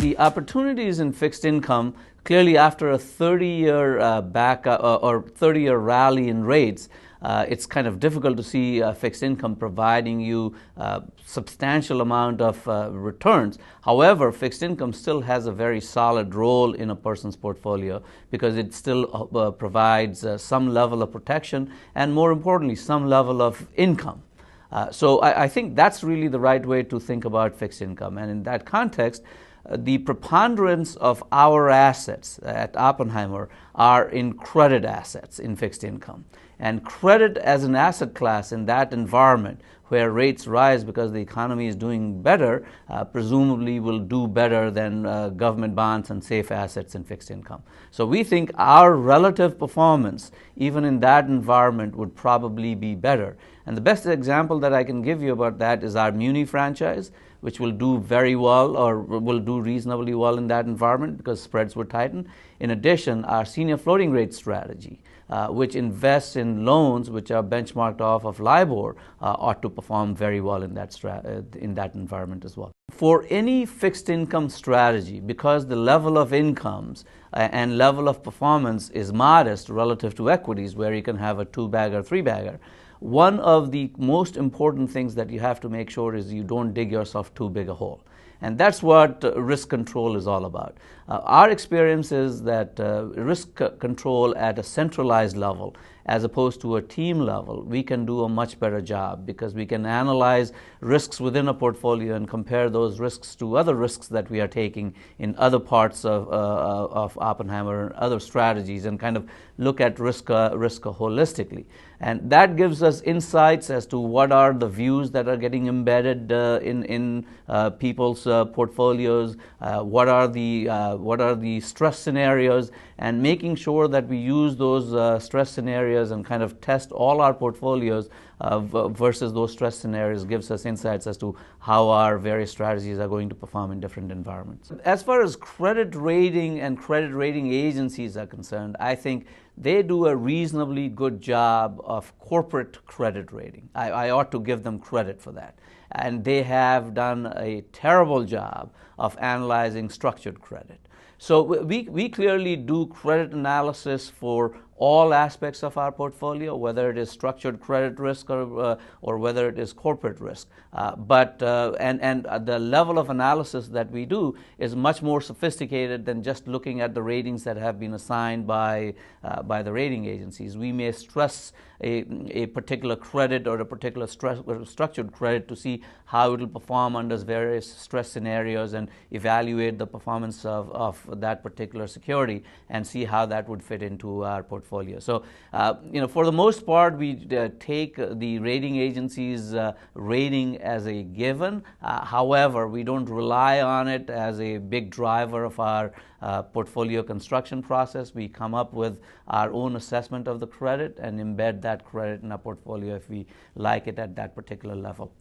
The opportunities in fixed income, clearly after a 30-year 30-year rally in rates, it's kind of difficult to see fixed income providing you substantial amount of returns. However, fixed income still has a very solid role in a person's portfolio because it still provides some level of protection and, more importantly, some level of income. So I think that's really the right way to think about fixed income. And in that context, the preponderance of our assets at Oppenheimer are in credit assets in fixed income. And credit as an asset class in that environment where rates rise because the economy is doing better, presumably will do better than government bonds and safe assets in fixed income. So we think our relative performance, even in that environment, would probably be better. And the best example that I can give you about that is our muni franchise, which will do very well or will do reasonably well in that environment because spreads would tighten. In addition, our senior floating rate strategy, which invests in loans which are benchmarked off of LIBOR, ought to perform very well in that environment as well. For any fixed income strategy, because the level of incomes and level of performance is modest relative to equities, where you can have a two-bagger, three-bagger, one of the most important things that you have to make sure is you don't dig yourself too big a hole. And that's what risk control is all about. Our experience is that risk control at a centralized level, as opposed to a team level, we can do a much better job because we can analyze risks within a portfolio and compare those risks to other risks that we are taking in other parts of Oppenheimer and other strategies, and kind of look at risk holistically. And that gives us insights as to what are the views that are getting embedded in people's portfolios, what are the stress scenarios, and making sure that we use those stress scenarios and kind of test all our portfolios versus those stress scenarios gives us insights as to how our various strategies are going to perform in different environments. As far as credit rating and credit rating agencies are concerned, I think they do a reasonably good job of corporate credit rating. I ought to give them credit for that. And they have done a terrible job of analyzing structured credit. So we clearly do credit analysis for all aspects of our portfolio, whether it is structured credit risk or whether it is corporate risk. But the level of analysis that we do is much more sophisticated than just looking at the ratings that have been assigned by the rating agencies. We may stress a particular credit or a particular structured credit to see how it will perform under various stress scenarios and evaluate the performance of that particular security and see how that would fit into our portfolio. So, for the most part, we take the rating agencies' rating as a given. However, we don't rely on it as a big driver of our portfolio construction process. We come up with our own assessment of the credit and embed that credit in our portfolio if we like it at that particular level.